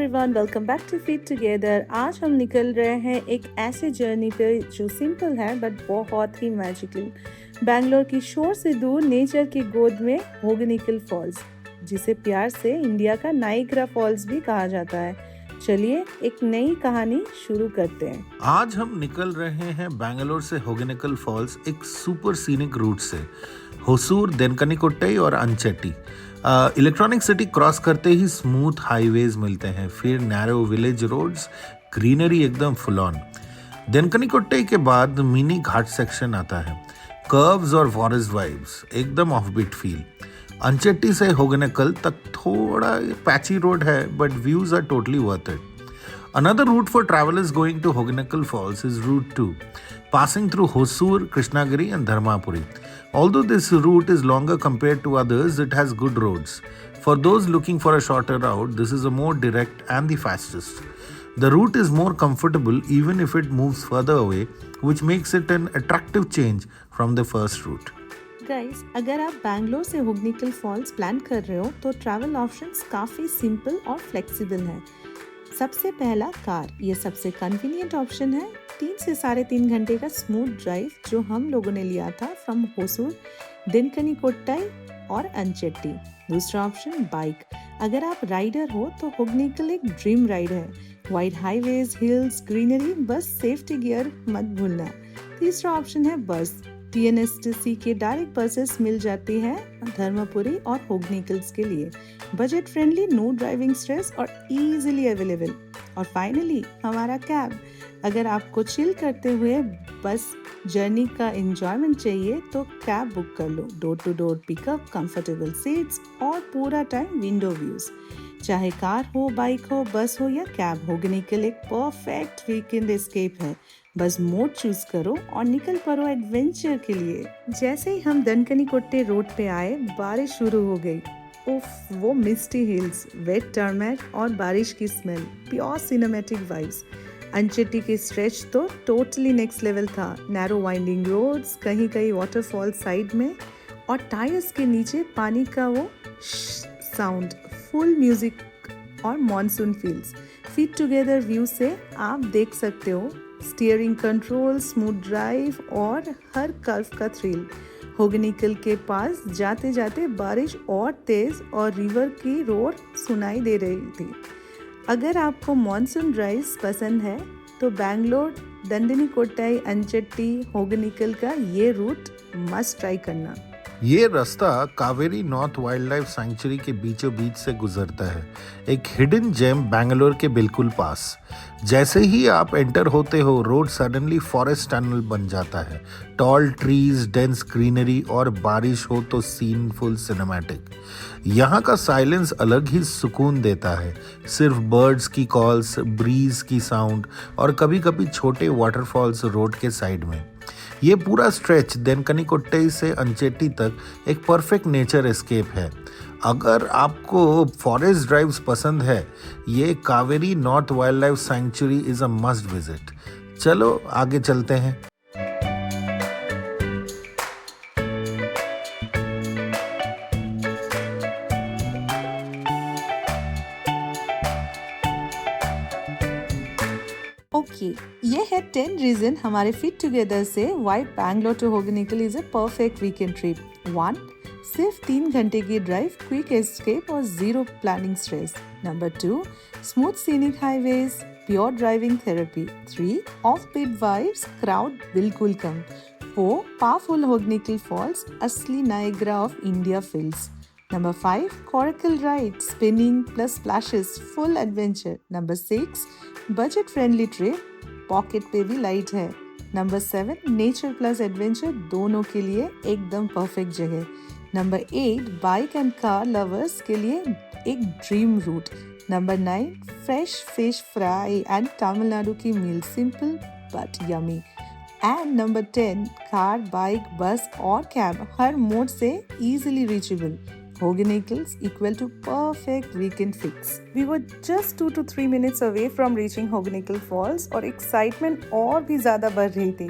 Everyone, welcome back to feet together. आज हम निकल रहे हैं एक ऐसे जर्नी पे जो सिंपल है बट बहुत ही मैजिकल। बैंगलोर की शोर से दूर नेचर की गोद में होगेनिकल फॉल्स, जिसे प्यार से इंडिया का नाइग्रा फॉल्स भी कहा जाता है। चलिए एक नई कहानी शुरू करते हैं। आज हम निकल रहे हैं बैंगलोर से होगेनिकल फॉल्स एक सुपर सीनिक रूट से। होसूर, देनकनिकोट्टई और अंचेट्टी इलेक्ट्रॉनिक सिटी क्रॉस करते ही स्मूथ हाईवेज मिलते हैं, फिर नैरो विलेज रोड्स, ग्रीनरी एकदम फुल ऑन। देनकनिकोट्टई के बाद मिनी घाट सेक्शन आता है, कर्व्स और फॉरेस्ट वाइब्स, एकदम ऑफबीट फील। अंचेट्टी से होगेनिकल तक थोड़ा पैची रोड है but views are totally worth it. Another route for travelers going to Hogeneckal Falls is Route 2, passing through Hosur, Krishnagiri and Dharmapuri. Although this route is longer compared to others, it has good roads. For those looking for a shorter route, this is a more direct and the fastest. The route is more comfortable even if it moves further away, which makes it an attractive change from the first route. Guys, अगर आप बैंगलोर से होगेनिकल false plan कर रहे हो तो travel options काफ़ी simple और flexible हैं। सबसे पहला कार, ये सबसे कन्वीनियंट ऑप्शन है। 3 से 3.5 घंटे का स्मूथ ड्राइव जो हम लोगों ने लिया था फ्रॉम होसूर, देनकनिकोट्टई और अंचेट्टी। दूसरा ऑप्शन बाइक। अगर आप राइडर हो तो होगेनिकल एक ड्रीम राइड है। वाइड हाईवेज, हिल्स, ग्रीनरी, बस सेफ्टी गियर मत भूलना। तीसरा ऑप्शन है बस। TNSTC के डायरेक्ट बसेस मिल जाती है धर्मपुरी और होगेनिकल्स के लिए। Budget friendly, no driving stress और इजीली अवेलेबल। और फाइनली हमारा कैब। अगर आपको चिल करते हुए बस जर्नी का एंजॉयमेंट चाहिए तो कैब बुक कर लो। Door to door pickup, comfortable seats और पूरा टाइम विंडो व्यूज। चाहे कार हो, बाइक हो, बस हो या कैब, होगेनिकल एक परफेक्ट वीकेंड एस्केप है। बस मोड चूज करो और निकल पड़ो एडवेंचर के लिए। जैसे ही हम देनकनिकोट्टई रोड पे आए, बारिश शुरू हो गई। उफ, वो मिस्टी हिल्स, वेट टर्मेक और बारिश की स्मेल, प्योर सिनेमैटिक वाइब्स। अंचेट्टी की स्ट्रेच तो टोटली नेक्स्ट लेवल था। नैरो वाइंडिंग रोड्स, कहीं कहीं वाटरफॉल साइड में और टायर्स के नीचे पानी का वो साउंड, फुल म्यूजिक और monsoon feels. Feet together view से आप देख सकते हो स्टीयरिंग कंट्रोल, स्मूथ ड्राइव और हर कर्व का थ्रिल। होगेनिकल के पास जाते जाते बारिश और तेज और रिवर की रोर सुनाई दे रही थी। अगर आपको मॉनसून ड्राइव्स पसंद है तो बैंगलोर, देनकनिकोट्टई, अंचेट्टी, होगेनिकल का ये रूट मस्ट ट्राई करना। ये रास्ता Kaveri north wild life sanctuary के बीचों बीच से गुजरता है, एक हिडन जेम बैंगलोर के बिल्कुल पास। जैसे ही आप एंटर होते हो, रोड सडनली फॉरेस्ट टनल बन जाता है। टॉल ट्रीज, डेंस ग्रीनरी और बारिश हो तो सीन फुल सिनेमैटिक। यहाँ का साइलेंस अलग ही सुकून देता है, सिर्फ बर्ड्स की कॉल्स, ब्रीज की साउंड और कभी कभी छोटे वाटरफॉल्स रोड के साइड में। ये पूरा स्ट्रेच देनकनिकोट्टई से अंचेट्टी तक एक परफेक्ट नेचर एस्केप है। अगर आपको फॉरेस्ट ड्राइव्स पसंद है, ये Kaveri north wild life sanctuary is a must visit. चलो आगे चलते हैं। ओके, ये है 10 रीजन हमारे फिट टुगेदर से why Bangalore to Hogenakkal is a perfect weekend trip. 1, सिर्फ 3 घंटे की ड्राइव, क्विक एस्केप और zero planning stress. Number 2, smooth scenic highways, pure driving therapy. 3, off beat vibes, crowd बिल्कुल कम। 4, पावरफुल होगेनिकल फॉल्स, असली Niagara of India feels. Number 5, coracle ride, spinning plus splashes, full adventure. Number 6, budget friendly trip, pocket पे भी light है। Number 7, nature plus adventure, दोनों के लिए एकदम परफेक्ट जगह। Number 8, bike and car lovers के लिए एक dream route. Number 9, fresh fish fry and Tamil Nadu की meal, simple but yummy. And number 10, car, bike, bus और कैब हर मोड से easily reachable. Hogenicals equal to perfect weekend fix. We were just 2 to 3 minutes away from reaching Hogenical Falls और excitement और भी ज़्यादा बढ़ रही थी।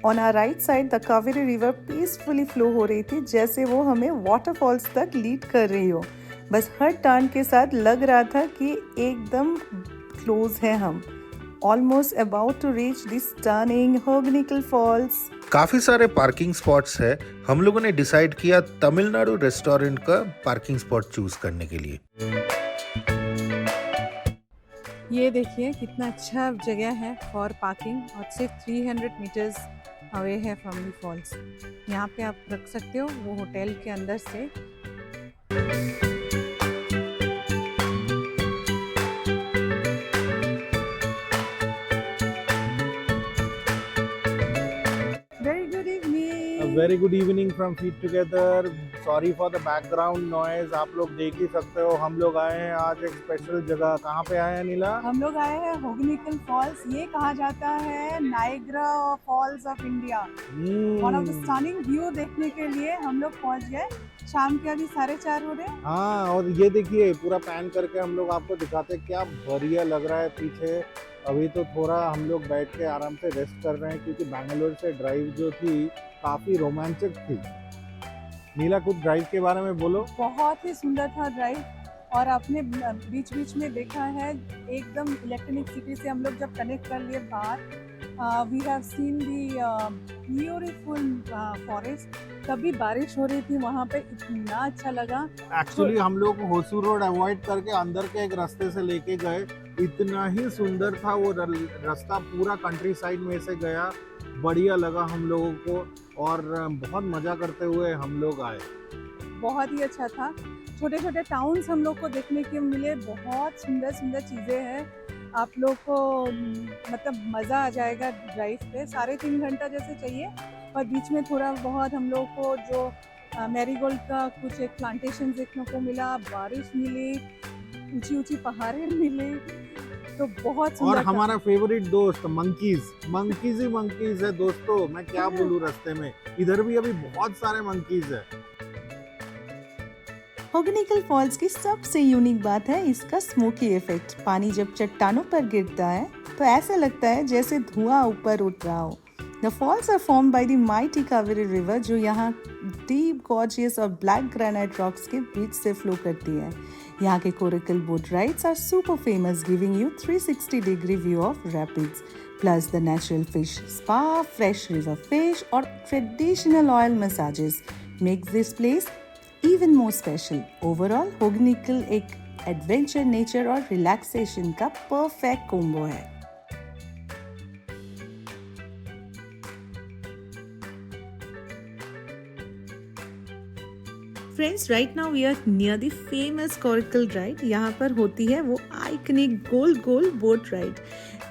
On our right side, the Kaveri River peacefully flow हो रही थी, जैसे वो हमें waterfalls तक lead कर रही हो। बस हर टर्न के साथ लग रहा था कि एकदम क्लोज है हम, almost about to reach this stunning Hogenakkal falls. काफ़ी सारे पार्किंग स्पॉट्स है। हम लोगों ने डिसाइड किया तमिलनाडु रेस्टोरेंट का पार्किंग स्पॉट चूज करने के लिए। ये देखिए कितना अच्छा जगह है फॉर पार्किंग और सिर्फ 300 मीटर्स अवे है फ्रॉम दी फॉल्स। यहाँ पे आप रख सकते हो वो होटल के अंदर से। Very good evening. Very good evening from feet together. Sorry for the background noise, आप लोग देख ही सकते हो। हम लोग आए हैं आज एक स्पेशल जगह। कहाँ पे आए हैं नीला? हम लोग आए हैं होगनिकल फॉल्स। ये कहा जाता है Niagara false of India. One of the stunning view देखने के लिए हम लोग पहुंच गए। शाम के अभी 4:30 हो रहे हैं। हाँ, और ये देखिए पूरा पैन करके हम लोग आपको दिखाते हैं, क्या बढ़िया लग रहा है पीछे। अभी तो थोड़ा हम लोग बैठ के आराम से रेस्ट कर रहे हैं क्योंकि बैंगलोर से ड्राइव जो थी काफ़ी रोमांचक थी। नीला, कुछ ड्राइव के बारे में बोलो। बहुत ही सुंदर था ड्राइव, और आपने बीच बीच में देखा है एकदम इलेक्ट्रॉनिक सिटी से हम लोग जब कनेक्ट कर लिए बाहर, we have seen the beautiful forest. तभी बारिश हो रही थी वहाँ पे, इतना अच्छा लगा। एक्चुअली हम लोग होसूर रोड अवॉइड करके अंदर के एक रास्ते से लेके गए। इतना ही सुंदर था वो रास्ता, पूरा कंट्री साइड में से गया। बढ़िया लगा हम लोगों को और बहुत मज़ा करते हुए हम लोग आए। बहुत ही अच्छा था। छोटे छोटे टाउन्स हम लोग को देखने के मिले। बहुत सुंदर सुंदर चीज़ें हैं। आप लोग को मतलब मज़ा आ जाएगा ड्राइव पे। 3.5 घंटा जैसे चाहिए, और बीच में थोड़ा बहुत हम लोग को जो मैरीगोल्ड का कुछ एक प्लांटेशन देखने को मिला, बारिश मिली, ऊंची ऊंची पहाड़ें मिली, तो बहुत सुंदर। और हमारा फेवरेट दोस्त मंकीज ही मंकीज है दोस्तों। मैं क्या बोलूं, रास्ते में इधर भी अभी बहुत सारे मंकीज है। होगनिकल फॉल्स की सबसे यूनिक बात है इसका स्मोकी इफेक्ट। पानी जब चट्टानों पर गिरता है तो ऐसा लगता है जैसे धुआं ऊपर उठ रहा हो। The falls are formed by the mighty Kaveri river, जो यहाँ डीप गॉर्जियस और ब्लैक ग्रेनाइट रॉक्स के बीच से फ्लो करती है। यहाँ के coracle boat rides are super famous, giving you 360-degree view of rapids, plus the natural fish spa, fresh river fish और traditional oil massages makes this place even more special. Overall, Hogenakkal एक adventure, nature और relaxation का perfect combo है। Friends, right now we are near the famous coracle ride. यहाँ पर होती है वो आइकनिक गोल गोल boat ride.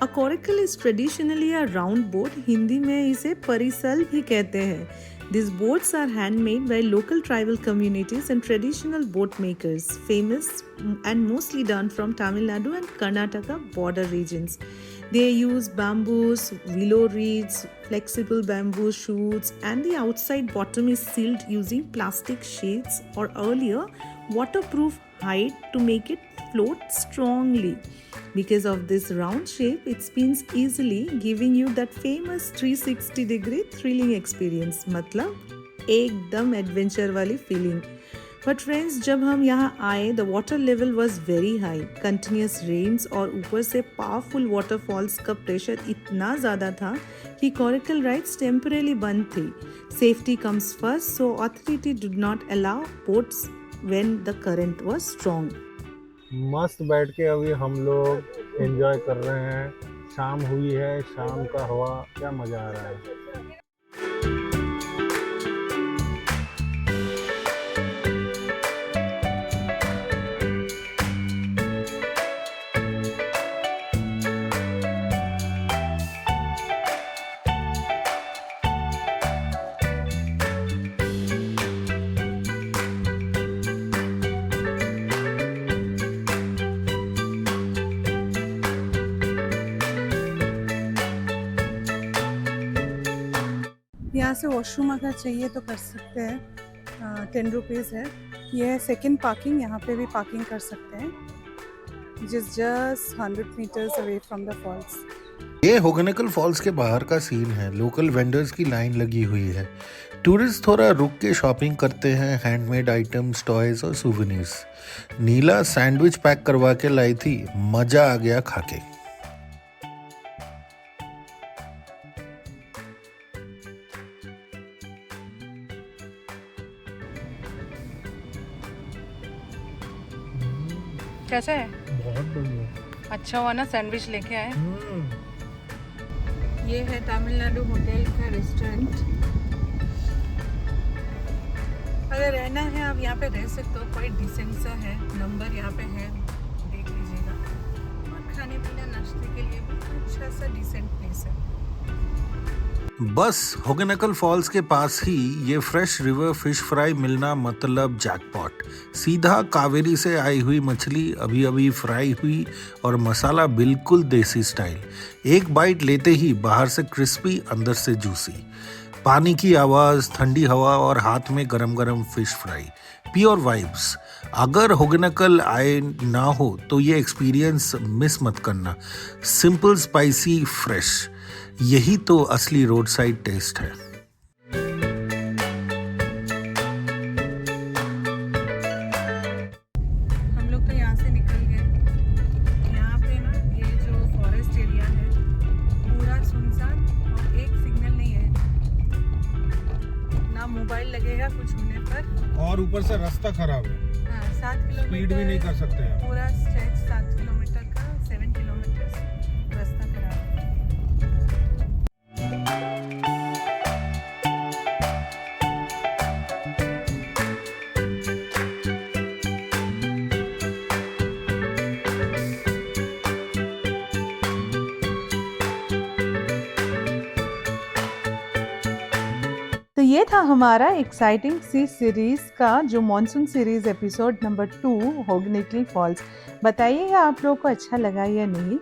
A coracle is traditionally a round boat. Hindi में इसे परिसल भी कहते हैं। These boats are handmade by local tribal communities and traditional boat makers, famous and mostly done from Tamil Nadu and Karnataka border regions. They use bamboos, willow reeds, flexible bamboo shoots, and the outside bottom is sealed using plastic sheets or earlier waterproof hide to make it float strongly. Because of this round shape, it spins easily, giving you that famous 360-degree thrilling experience. मतलब एकदम adventure वाली feeling. But friends, जब हम यहाँ आए, the water level was very high. Continuous rains और ऊपर से पावरफुल वाटरफॉल्स का प्रेशर इतना ज़्यादा था कि कोरिकल राइड्स टेम्परेली बंद थी। Safety comes first, so authority did not allow boats when the current was strong. मस्त बैठ के अभी हम लोग एंजॉय कर रहे हैं। शाम हुई है, शाम का हवा, क्या मज़ा आ रहा है। यहाँ से वॉशरूम अगर चाहिए तो कर सकते हैं, 10 रुपीज़ है। ये है सेकेंड पार्किंग, यहाँ पे भी पार्किंग कर सकते हैं, just 100 metres away from the falls. ये होगनिकल फॉल्स के बाहर का सीन है। लोकल वेंडर्स की लाइन लगी हुई है। टूरिस्ट थोड़ा रुक के शॉपिंग करते हैं, हैंडमेड आइटम्स, टॉयज और सुवेनिर्स। नीला सैंडविच पैक करवा के लाई थी, मजा आ गया खाके। कैसा है? बहुत बढ़िया। अच्छा हुआ ना सैंडविच लेके आए। ये है तमिलनाडु होटल का रेस्टोरेंट। अगर रहना है आप यहाँ पे रह सकते हो, कोई डिसेंट सा है, नंबर यहाँ पे है, देख लीजिएगा। और खाने पीने नाश्ते के लिए भी अच्छा सा डिसेंट प्लेस है। बस होगेनकल फॉल्स के पास ही ये फ्रेश रिवर फिश फ्राई मिलना मतलब जैकपॉट। सीधा कावेरी से आई हुई मछली, अभी अभी फ्राई हुई और मसाला बिल्कुल देसी स्टाइल। एक बाइट लेते ही बाहर से क्रिस्पी, अंदर से जूसी। पानी की आवाज़, ठंडी हवा और हाथ में गरम गरम फिश फ्राई, प्योर वाइब्स। अगर होगेनकल आए ना हो तो ये एक्सपीरियंस मिस मत करना। सिंपल, स्पाइसी, फ्रेश, यही तो असली रोड साइड टेस्ट है। हम लोग तो यहाँ से निकल गए। यहाँ पे ना ये जो फॉरेस्ट एरिया है पूरा सुनसान और एक सिग्नल नहीं है, ना मोबाइल लगेगा कुछ होने पर। और ऊपर से रास्ता खराब है। हाँ, 7 किलोमीटर स्पीड भी नहीं कर सकते हैं। पूरा स्ट्रेच 7 किलोमीटर का, 7 किलोमीटर रास्ता खराब है। तो ये था हमारा एक्साइटिंग सी सीरीज का जो monsoon series episode number 2 Hogenakkal falls. बताइएगा आप लोगों को अच्छा लगा या नहीं।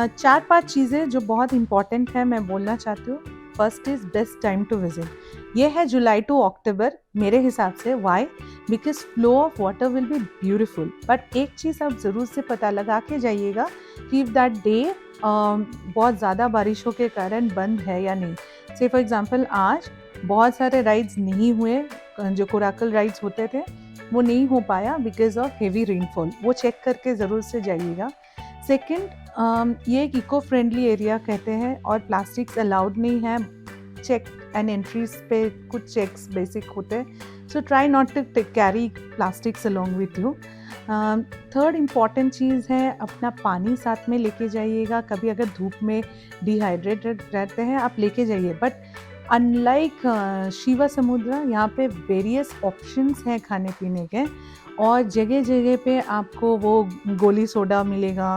4-5 चीज़ें जो बहुत इंपॉर्टेंट है मैं बोलना चाहती हूँ। First is best time to visit. ये है जुलाई टू अक्टूबर मेरे हिसाब से। Why? Because flow of water will be beautiful. But एक चीज़ आप ज़रूर से पता लगा के जाइएगा कि इफ़ दैट डे बहुत ज़्यादा बारिशों के कारण बंद है या नहीं। से फॉर एग्ज़ाम्पल आज बहुत सारे राइड्स नहीं हुए, जो कोराकल राइड्स होते थे वो नहीं हो पाया बिकॉज ऑफ हेवी रेनफॉल। वो चेक करके ज़रूर से जाइएगा। सेकंड, ये एक इको फ्रेंडली एरिया कहते हैं और प्लास्टिक्स अलाउड नहीं है। चेक एंड एंट्रीज पे कुछ चेक्स बेसिक होते हैं, so try not to carry plastics along with you. Third important चीज़ है अपना पानी साथ में लेके जाइएगा। कभी अगर धूप में डिहाइड्रेटेड रहते हैं आप लेके जाइए। बट अनलाइक शिवा समुद्र, यहाँ पे वेरियस ऑप्शंस हैं खाने पीने के और जगह जगह पे आपको वो गोली सोडा मिलेगा,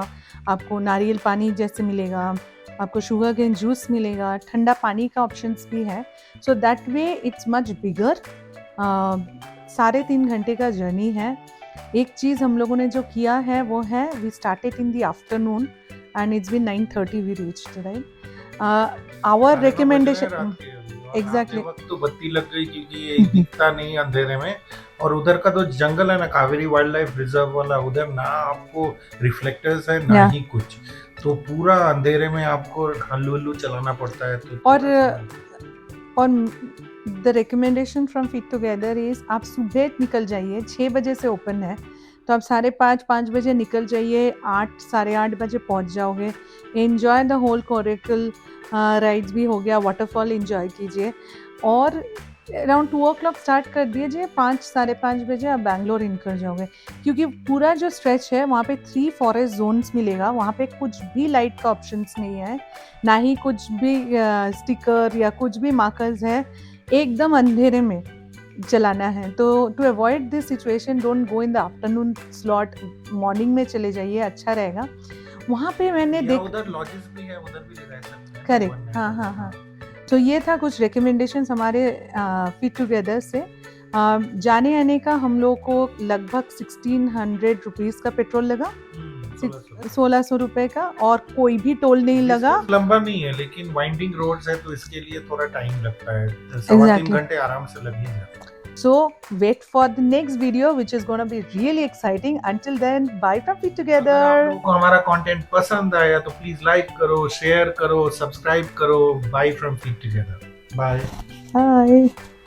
आपको नारियल पानी जैसे मिलेगा, आपको शुगर केन जूस मिलेगा, ठंडा पानी का ऑप्शंस भी है। So that way it's much bigger. 3.5 घंटे का जर्नी है। एक चीज़ हम लोगों ने जो किया है वो है we started in the afternoon and it's been 9:30 we reached, right. Our recommendation exactly वक्त तो बत्ती लग गई क्योंकि ये दिखता नहीं अंधेरे में। और उधर का तो जंगल है ना, कावेरी वाइल्ड लाइफ रिजर्व वाला, उधर ना आपको रिफ्लेक्टर्स है ना ही कुछ, तो पूरा अंधेरे में आपको हल्लू चलाना पड़ता है। तो और the recommendation from Fit together is आप सुबह निकल जाइए। 6 बजे से ओपन है तो आप 5:30 बजे निकल जाइए, 8-8:30 बजे पहुंच जाओगे। Enjoy the whole coracle rides भी हो गया, वाटरफॉल एंजॉय कीजिए और अराउंड 2 o'clock स्टार्ट कर दीजिए। 5-5:30 बजे आप बैंगलोर इन कर जाओगे क्योंकि पूरा जो स्ट्रेच है वहाँ पे 3 फॉरेस्ट जोन्स मिलेगा। वहाँ पे कुछ भी लाइट का ऑप्शंस नहीं है, ना ही कुछ भी स्टिकर या कुछ भी मार्कर्स है। एकदम अंधेरे में चलाना है। तो to avoid this situation don't go in the afternoon slot, morning में चले जाइए, अच्छा रहेगा। वहाँ पे मैंने उधर लॉजेस भी है, उधर भी रह सकते हैं। करेक्ट, हाँ। तो ये था कुछ रिकमेंडेशंस हमारे फिट टुगेदर से। जाने आने का हम लोग को लगभग 1600 रुपीज़ का पेट्रोल लगा, 1600 रुपए का, और कोई भी टोल नहीं लगा। लंबा नहीं है लेकिन वाइंडिंग रोड्स है तो इसके लिए थोड़ा टाइम लगता है, 3.5 घंटे आराम से लग ही जाता है। So wait for the next video which is going to be really exciting. Until then, bye from Fit Together. अगर आप लोगों को हमारा कंटेंट पसंद आया तो प्लीज लाइक करो, शेयर करो, सब्सक्राइब करो। Bye from Fit Together. Bye. Bye.